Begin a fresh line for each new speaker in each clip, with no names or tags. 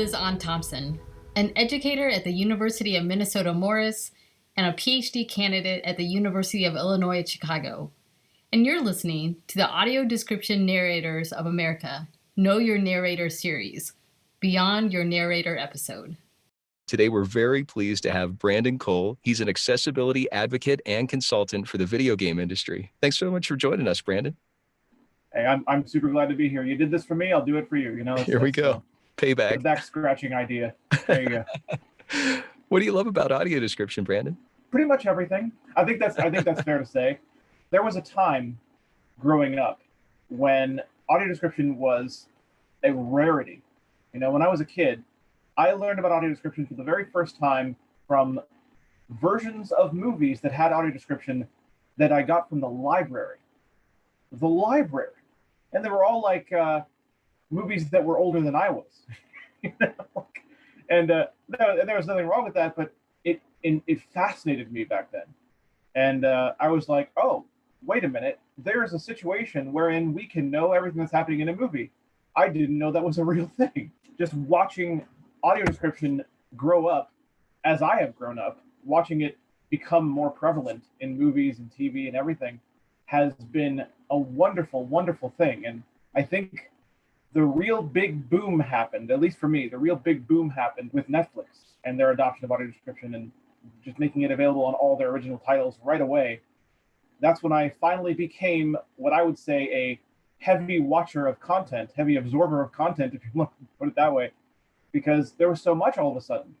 Liz Ann Thompson, an educator at the University of Minnesota Morris and a PhD candidate at the University of Illinois at Chicago. And you're listening to the Audio Description Narrators of America Know Your Narrator series, Beyond Your Narrator episode.
Today, we're very pleased to have Brandon Cole. He's an accessibility advocate and consultant for the video game industry. Thanks so much for joining us, Brandon.
Hey, I'm super glad to be here. You did this for me, I'll do it for you.
Here we go. Payback.
The back scratching idea. There you go.
What do you love about audio description, Brandon?
Pretty much everything. I think that's fair to say. There was a time growing up when audio description was a rarity. You know, when I was a kid, I learned about audio description for the very first time from versions of movies that had audio description that I got from the library. The library. And they were all like movies that were older than I was. And there was nothing wrong with that, but it fascinated me back then. And I was like, oh, wait a minute. There's a situation wherein we can know everything that's happening in a movie. I didn't know that was a real thing. Just watching audio description grow up as I have grown up, watching it become more prevalent in movies and TV and everything has been a wonderful, wonderful thing. And I think the real big boom happened, at least for me, the real big boom happened with Netflix and their adoption of audio description and just making it available on all their original titles right away. That's when I finally became what I would say a heavy watcher of content, heavy absorber of content, if you want to put it that way, because there was so much all of a sudden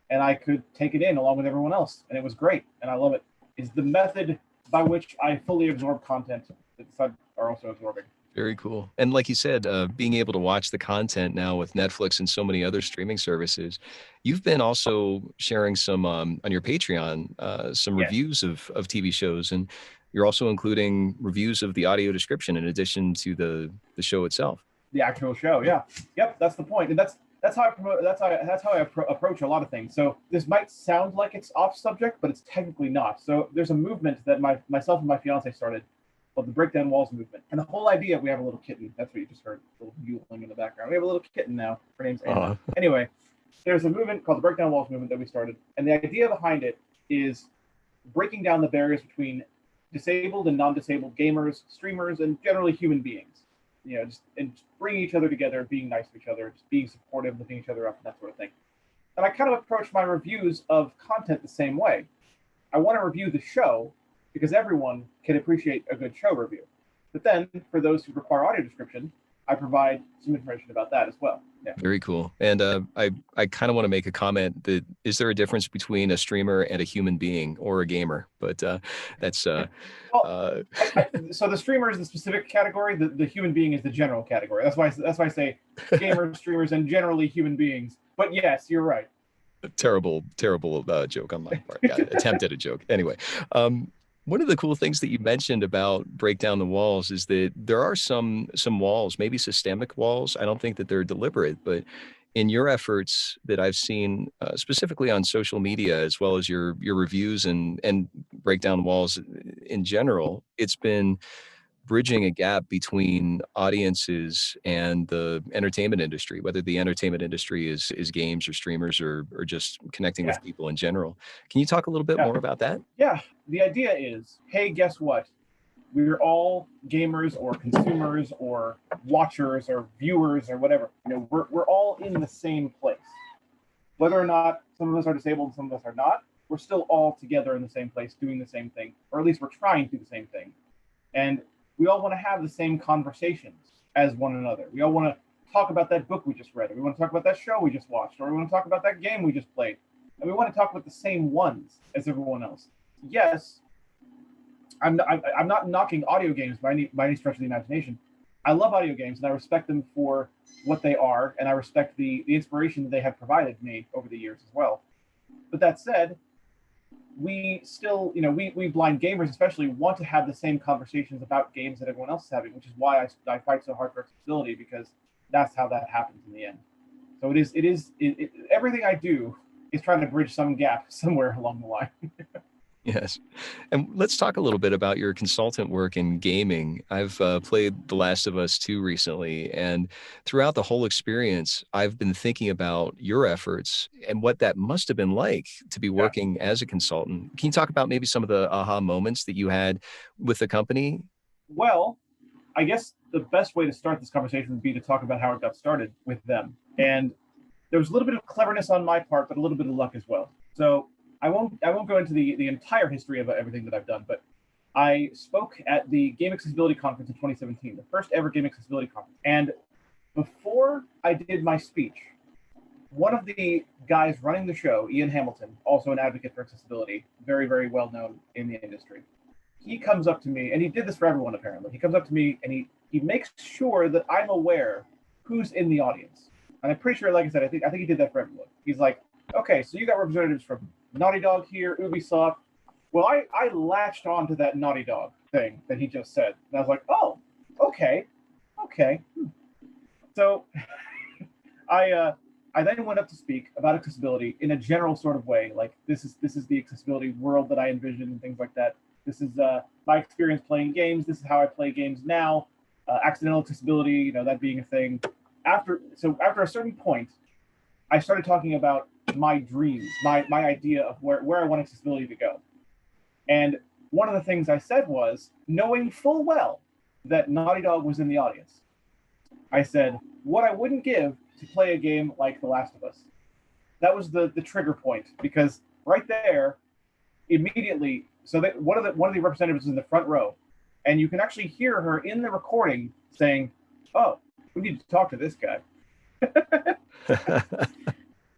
and I could take it in along with everyone else. And it was great. And I love it. It's the method by which I fully absorb content that the side are also absorbing.
Very cool. And like you said, being able to watch the content now with Netflix and so many other streaming services, you've been also sharing some on your Patreon, some reviews of TV shows, and you're also including reviews of the audio description in addition to the show itself.
The actual show, yeah. Yep, that's the point. And that's how I promote. That's how I approach a lot of things. So this might sound like it's off subject, but it's technically not. So there's a movement that myself and my fiance started called the Breakdown Walls movement. And the whole idea, we have a little kitten. That's what you just heard, a little mewling in the background. We have a little kitten now. Her name's Anna. Anyway, there's a movement called the Breakdown Walls movement that we started. And the idea behind it is breaking down the barriers between disabled and non-disabled gamers, streamers, and generally human beings. You know, just bringing each other together, being nice to each other, just being supportive, lifting each other up, and that sort of thing. And I kind of approach my reviews of content the same way. I want to review the show because everyone can appreciate a good show review. But then, for those who require audio description, I provide some information about that as well. Yeah.
Very cool. And I kind of want to make a comment that is there a difference between a streamer and a human being or a gamer? But that's
so the streamer is the specific category. The human being is the general category. That's why I say gamers, streamers, and generally human beings. But yes, you're right.
Terrible joke on my part. Yeah, attempt at a joke. Anyway. One of the cool things that you mentioned about break down the walls is that there are some walls, maybe systemic walls. I don't think that they're deliberate, but in your efforts that I've seen specifically on social media, as well as your reviews and break down walls in general, it's been bridging a gap between audiences and the entertainment industry, whether the entertainment industry is games or streamers or just connecting with people in general. Can you talk a little bit more about that?
Yeah. The idea is, hey, guess what? We're all gamers or consumers or watchers or viewers or whatever. You know, we're all in the same place. Whether or not some of us are disabled and some of us are not, we're still all together in the same place doing the same thing, or at least we're trying to do the same thing. And we all want to have the same conversations as one another. We all want to talk about that book we just read, or we want to talk about that show we just watched, or we want to talk about that game we just played. And we want to talk about the same ones as everyone else. Yes, I'm not knocking audio games by any stretch of the imagination. I love audio games, and I respect them for what they are, and I respect the inspiration that they have provided me over the years as well. But that said, we still, we blind gamers especially want to have the same conversations about games that everyone else is having, which is why I fight so hard for accessibility, because that's how that happens in the end. So it is everything I do is trying to bridge some gap somewhere along the line.
Yes. And let's talk a little bit about your consultant work in gaming. I've played The Last of Us 2 recently, and throughout the whole experience, I've been thinking about your efforts and what that must have been like to be
Yeah.
working as a consultant. Can you talk about maybe some of the aha moments that you had with the company?
Well, I guess the best way to start this conversation would be to talk about how it got started with them. And there was a little bit of cleverness on my part, but a little bit of luck as well. So I won't go into the entire history of everything that I've done, but I spoke at the Game Accessibility Conference in 2017, the first ever Game Accessibility Conference. And before I did my speech, one of the guys running the show, Ian Hamilton, also an advocate for accessibility, very, very well known in the industry, he comes up to me, and he did this for everyone apparently. He comes up to me and he makes sure that I'm aware who's in the audience. And I'm pretty sure, like I said, I think he did that for everyone. He's like, okay, so you got representatives from Naughty Dog here, Ubisoft. Well, I latched on to that Naughty Dog thing that he just said. And I was like, oh, okay. So I then went up to speak about accessibility in a general sort of way, like this is the accessibility world that I envision and things like that. This is my experience playing games. This is how I play games now. Accidental accessibility, that being a thing. After a certain point, I started talking about my dreams, my idea of where I want accessibility to go. And one of the things I said was, knowing full well that Naughty Dog was in the audience, I said, what I wouldn't give to play a game like The Last of Us. That was the trigger point, because right there, immediately, so that one of the representatives is in the front row, and you can actually hear her in the recording saying, "Oh, we need to talk to this guy."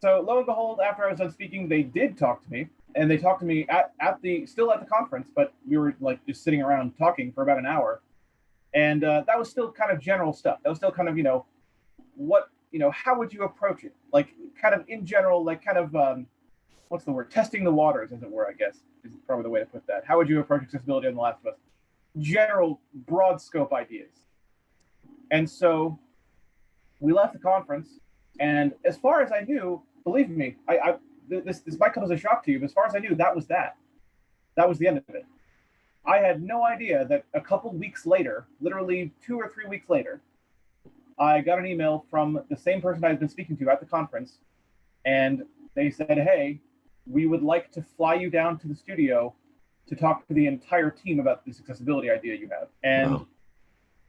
So lo and behold, after I was done speaking, they did talk to me, and they talked to me still at the conference, but we were like just sitting around talking for about an hour, and that was still kind of general stuff. That was still kind of how would you approach it? Like kind of in general, like kind of what's the word? Testing the waters, as it were, I guess, is probably the way to put that. How would you approach accessibility on The Last of Us? General, broad scope ideas. And so we left the conference, and as far as I knew, believe me, this might come as a shock to you, but as far as I knew, that was that. That was the end of it. I had no idea that a couple weeks later, literally 2 or 3 weeks later, I got an email from the same person I'd been speaking to at the conference, and they said, hey, we would like to fly you down to the studio to talk to the entire team about this accessibility idea you have. And wow.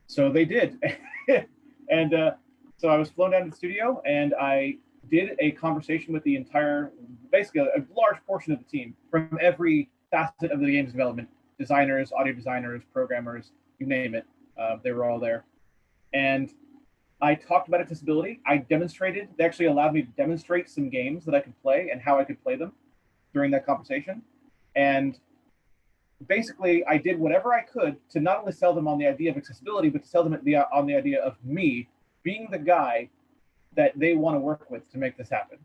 So they did. And so I was flown down to the studio, and I did a conversation with the entire, basically a large portion of the team from every facet of the game's development, designers, audio designers, programmers, you name it. They were all there. And I talked about accessibility. They actually allowed me to demonstrate some games that I could play and how I could play them during that conversation. And basically, I did whatever I could to not only sell them on the idea of accessibility, but to sell them on the idea of me being the guy that they want to work with to make this happen.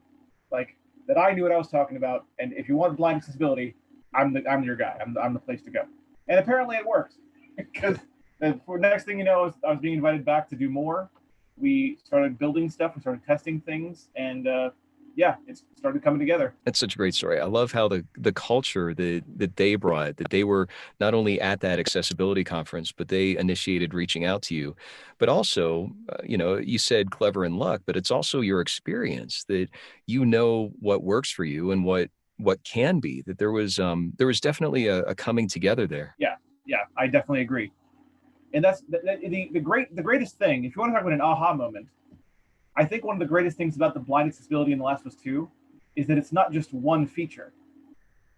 Like, that I knew what I was talking about, and if you want blind accessibility, I'm your guy. I'm the place to go. And apparently it worked, because the next thing you know, I was being invited back to do more. We started building stuff, we started testing things, and it started coming together.
That's such a great story. I love how the culture that they brought, that they were not only at that accessibility conference, but they initiated reaching out to you. But also, you said clever and luck, but it's also your experience that what works for you and what can be. That there was definitely a coming together there.
Yeah, I definitely agree. And that's the greatest thing. If you want to talk about an aha moment, I think one of the greatest things about the blind accessibility in The Last of Us 2 is that it's not just one feature.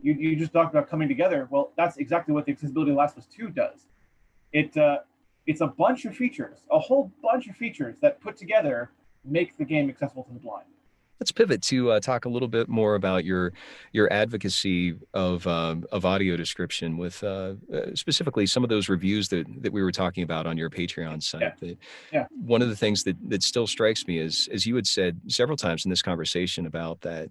You just talked about coming together. Well, that's exactly what the accessibility in The Last of Us 2 does. It's a bunch of features, a whole bunch of features that put together make the game accessible to the blind.
Let's pivot to talk a little bit more about your advocacy of audio description with specifically some of those reviews that we were talking about on your Patreon site.
Yeah.
One of the things that still strikes me is, as you had said several times in this conversation about that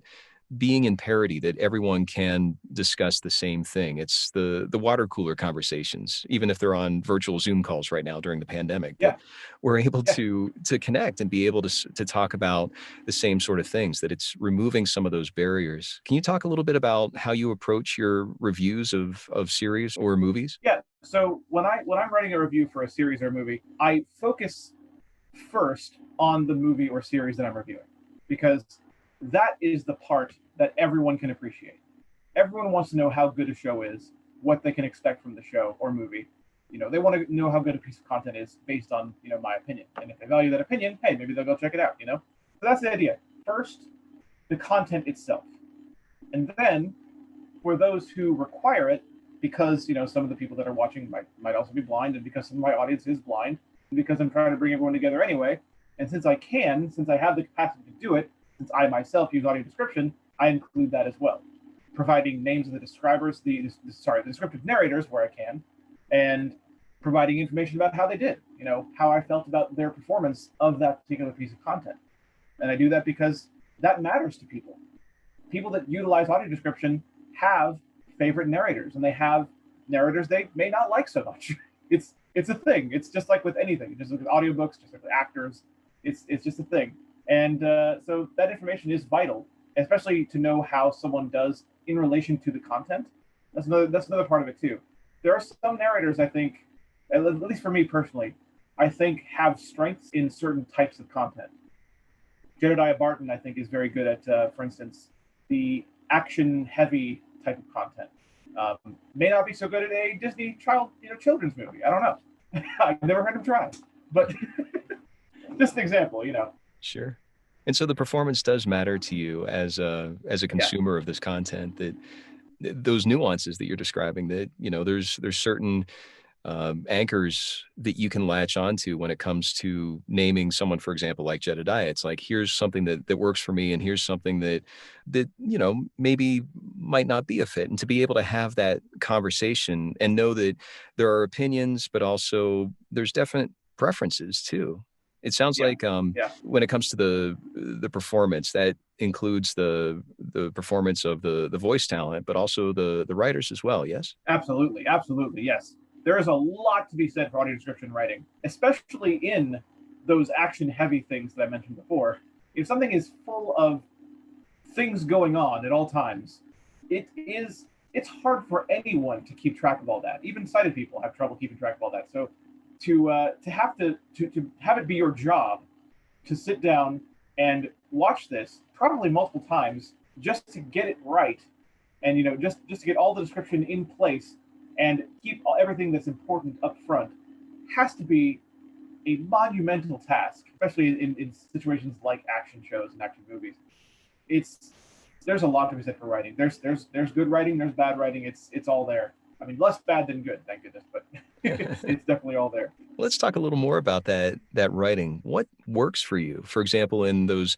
being in parity, that everyone can discuss the same thing. It's the water cooler conversations, even if they're on virtual Zoom calls right now during the pandemic, that
Yeah.
we're able
Yeah.
to connect and be able to talk about the same sort of things, that it's removing some of those barriers. Can you talk a little bit about how you approach your reviews of series or movies?
Yeah. So when I'm writing a review for a series or a movie, I focus first on the movie or series that I'm reviewing, because that is the part that everyone can appreciate. Everyone wants to know how good a show is, what they can expect from the show or movie. They want to know how good a piece of content is based on, my opinion. And if they value that opinion, hey, maybe they'll go check it out. So that's the idea. First, the content itself. And then for those who require it, because some of the people that are watching might also be blind, and because some of my audience is blind, and because I'm trying to bring everyone together anyway, and since I have the capacity to do it, since I myself use audio description, I include that as well, providing names of the describers, the descriptive narrators where I can, and providing information about how they did, how I felt about their performance of that particular piece of content. And I do that because that matters to people. People that utilize audio description have favorite narrators, and they have narrators they may not like so much. It's a thing. It's just like with anything, just like with audiobooks, just like with actors. It's just a thing. And so that information is vital, especially to know how someone does in relation to the content. That's another part of it too. There are some narrators, I think, at least for me personally, I think have strengths in certain types of content. Jedediah Barton, I think, is very good at, for instance, the action-heavy type of content. May not be so good at a Disney children's movie. I don't know. I've never heard him try, but just an example.
Sure. And so the performance does matter to you as a
Yeah.
consumer of this content, that those nuances that you're describing, that there's certain anchors that you can latch onto when it comes to naming someone, for example, like Jedediah. It's like, here's something that works for me, and here's something that maybe might not be a fit. And to be able to have that conversation and know that there are opinions, but also there's definite preferences too. It sounds
Yeah.
like
Yeah.
when it comes to the performance, that includes the performance of the voice talent, but also the writers as well. Yes.
Absolutely. Absolutely. Yes. There is a lot to be said for audio description writing, especially in those action-heavy things that I mentioned before. If something is full of things going on at all times, it's hard for anyone to keep track of all that. Even sighted people have trouble keeping track of all that. So to have it be your job to sit down and watch this probably multiple times just to get it right, and just to get all the description in place and keep everything that's important up front, has to be a monumental task, especially in situations like action shows and action movies. There's a lot to be said for writing. There's good writing, there's bad writing. It's all there. I mean, less bad than good, thank goodness, but it's definitely all there.
Let's talk a little more about that writing. What works for you? For example, in those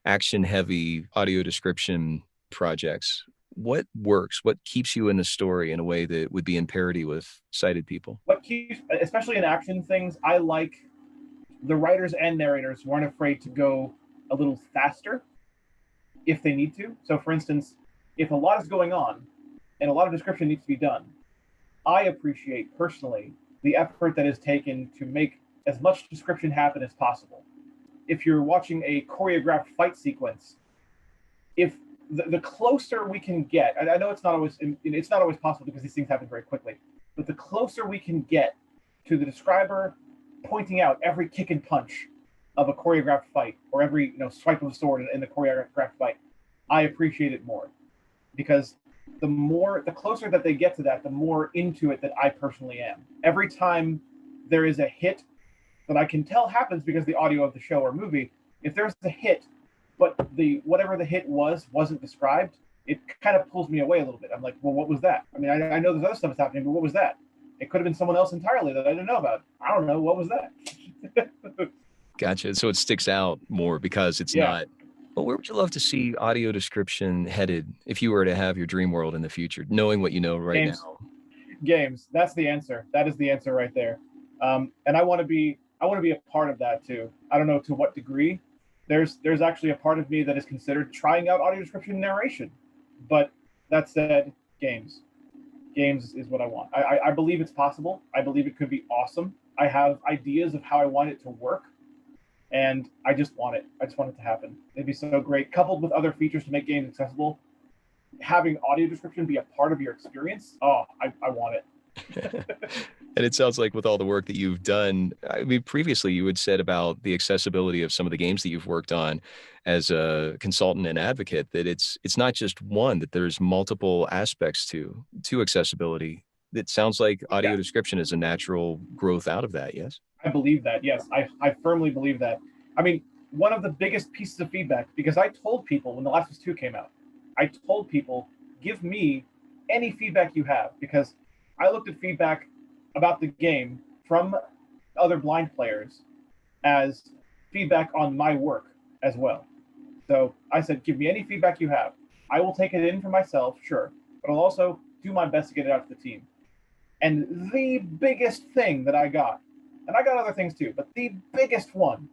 action heavy audio description projects, what works? What keeps you in the story in a way that would be in parity with sighted people?
What keeps, especially in action things, I like the writers and narrators who aren't afraid to go a little faster if they need to. So, for instance, if a lot is going on and a lot of description needs to be done, I appreciate personally the effort that is taken to make as much description happen as possible. If you're watching a choreographed fight sequence, if the closer we can get, I know it's not always possible because these things happen very quickly, but the closer we can get to the describer pointing out every kick and punch of a choreographed fight, or every swipe of a sword in the choreographed fight, I appreciate it more, because the closer that they get to that, the more into it that I personally am. Every time there is a hit that I can tell happens because the audio of the show or movie, if there's a hit, but whatever the hit wasn't described, it kind of pulls me away a little bit. I'm like, well, what was that? I mean, I know there's other stuff that's happening, but what was that? It could have been someone else entirely that I didn't know about. I don't know. What was that?
Gotcha. So it sticks out more because it's
Yeah.
not. Well, where would you love to see audio description headed if you were to have your dream world in the future, knowing what you know right
Games.
now?
Games. That's the answer. That is the answer right there. And I want to be a part of that too. I don't know to what degree, there's actually a part of me that is considered trying out audio description narration. But that said, games is what I want. I believe it's possible. I believe it could be awesome. I have ideas of how I want it to work, and I just want it. I just want it to happen. It'd be so great, coupled with other features to make games accessible. Having audio description be a part of your experience. Oh, I want it.
And it sounds like with all the work that you've done, I mean, previously you had said about the accessibility of some of the games that you've worked on as a consultant and advocate, that it's not just one, that there's multiple aspects to accessibility. It sounds like audio
Yeah.
description is a natural growth out of that, yes?
I believe that. Yes, I firmly believe that. I mean, one of the biggest pieces of feedback, because I told people when The Last of Us 2 came out, I told people, give me any feedback you have, because I looked at feedback about the game from other blind players as feedback on my work as well. So I said, give me any feedback you have. I will take it in for myself, sure, but I'll also do my best to get it out to the team. And the biggest thing that I got, and I got other things too, but the biggest one,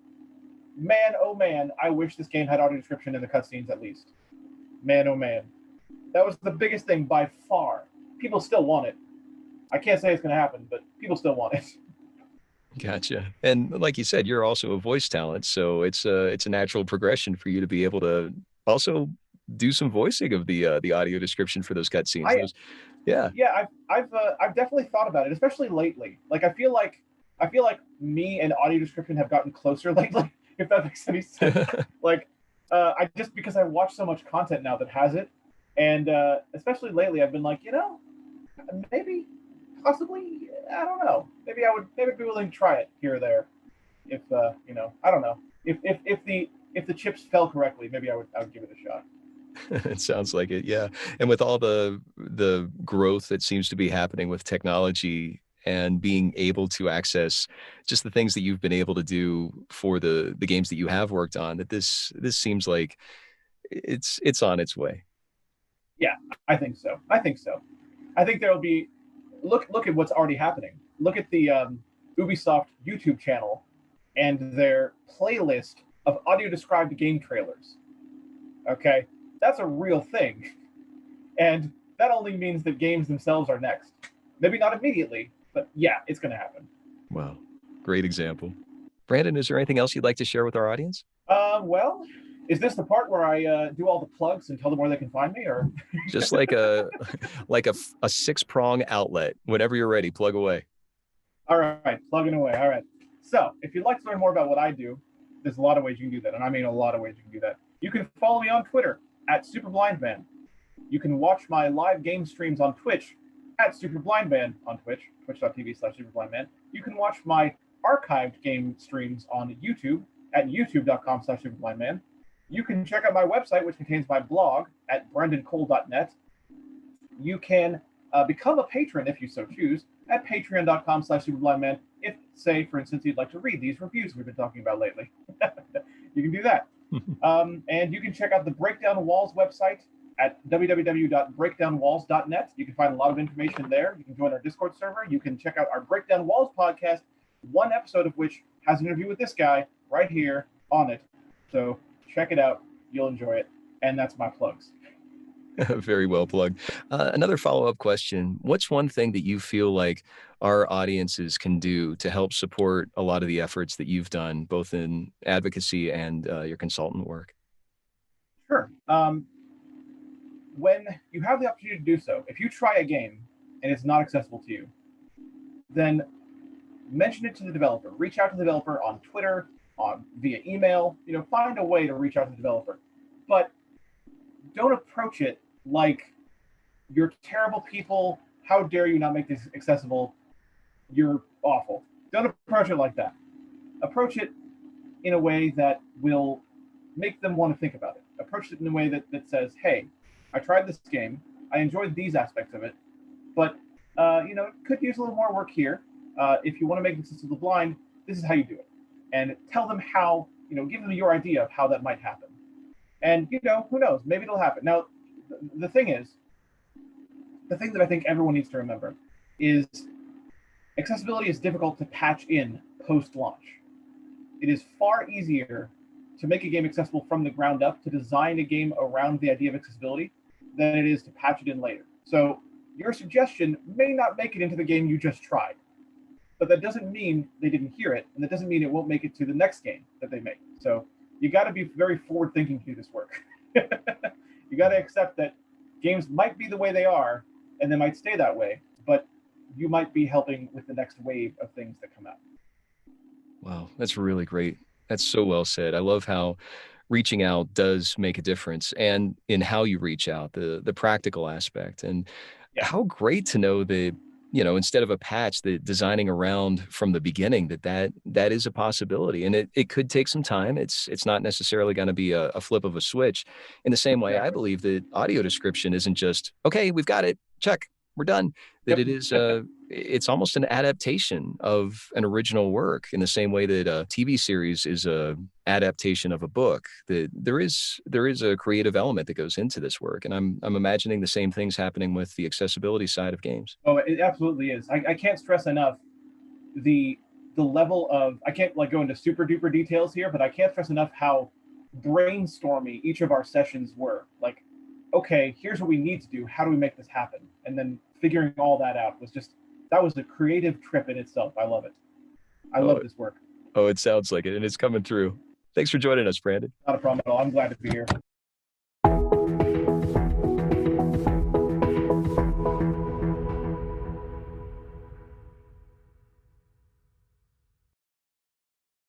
man, oh man, I wish this game had audio description in the cutscenes at least. Man, oh man. That was the biggest thing by far. People still want it. I can't say it's going to happen, but people still want it.
Gotcha. And like you said, you're also a voice talent, so it's a natural progression for you to be able to also do some voicing of the audio description for those cutscenes. Yeah.
Yeah, I've definitely thought about it, especially lately. Like I feel like me and audio description have gotten closer lately, if that makes any sense. Like I just because I watch so much content now that has it, and especially lately, I've been like, maybe, possibly, I don't know. Maybe I'd be willing to try it here or there, if I don't know. If the chips fell correctly, maybe I would give it a shot.
It sounds like it, yeah. And with all the growth that seems to be happening with technology and being able to access just the things that you've been able to do for the games that you have worked on, that this seems like it's on its way.
Yeah, I think so. I think there will be. Look at what's already happening. Look at the Ubisoft YouTube channel and their playlist of audio described game trailers. Okay, that's a real thing, and that only means that games themselves are next. Maybe not immediately, but yeah, it's going to happen.
Wow, great example. Brandon, is there anything else you'd like to share with our audience?
Well, is this the part where I do all the plugs and tell them where they can find me, or
Just like a six-prong outlet. Whenever you're ready, plug away.
All right, plugging away. All right. So, if you'd like to learn more about what I do, there's a lot of ways you can do that, and I mean a lot of ways you can do that. You can follow me on Twitter at SuperBlindMan. You can watch my live game streams on Twitch at SuperBlindMan on Twitch, twitch.tv/SuperBlindMan. You can watch my archived game streams on YouTube at youtube.com/SuperBlindMan. You can check out my website, which contains my blog at brendancole.net. You can become a patron if you so choose at patreon.com/SuperBlindMan. If, say, for instance, you'd like to read these reviews we've been talking about lately, you can do that. And you can check out the Breakdown Walls website at www.breakdownwalls.net. You can find a lot of information there. You can join our Discord server. You can check out our Breakdown Walls podcast, one episode of which has an interview with this guy right here on it. So check it out. You'll enjoy it. And that's my plugs.
Very well plugged. Another follow-up question. What's one thing that you feel like our audiences can do to help support a lot of the efforts that you've done, both in advocacy and your consultant work?
Sure. When you have the opportunity to do so, if you try a game and it's not accessible to you, then mention it to the developer. Reach out to the developer on Twitter, via email. Find a way to reach out to the developer. But don't approach it like you're terrible people. How dare you not make this accessible? You're awful. Don't approach it like that. Approach it in a way that will make them want to think about it. Approach it in a way that says, hey, I tried this game. I enjoyed these aspects of it, but it could use a little more work here. If you want to make it accessible to the blind, this is how you do it. And tell them how, give them your idea of how that might happen. And, who knows? Maybe it'll happen. Now, the thing that I think everyone needs to remember is accessibility is difficult to patch in post-launch. It is far easier to make a game accessible from the ground up, to design a game around the idea of accessibility, than it is to patch it in later. So your suggestion may not make it into the game you just tried, but that doesn't mean they didn't hear it, and that doesn't mean it won't make it to the next game that they make. So you got to be very forward thinking to do this work. You got to accept that games might be the way they are, and they might stay that way, but you might be helping with the next wave of things that come out.
Wow, that's really great. That's so well said. I love how reaching out does make a difference, and in how you reach out, the practical aspect. And
Yeah.
how great to know that, instead of a patch, that designing around from the beginning, that is a possibility. And it could take some time. It's not necessarily going to be a flip of a switch. In the same way, I
Exactly.
believe that audio description isn't just, okay, we've got it, check, we're done. That
Yep.
it is it's almost an adaptation of an original work, in the same way that a TV series is a adaptation of a book. That there is a creative element that goes into this work. And I'm imagining the same things happening with the accessibility side of games.
Oh, it absolutely is. I can't stress enough the level of, I can't like go into super duper details here, but I can't stress enough how brainstormy each of our sessions were. Like, okay, here's what we need to do. How do we make this happen? And then figuring all that out was just, that was a creative trip in itself. I love it. I love this work.
Oh, it sounds like it, and it's coming through. Thanks for joining us, Brandon.
Not a problem at all. I'm glad to be here.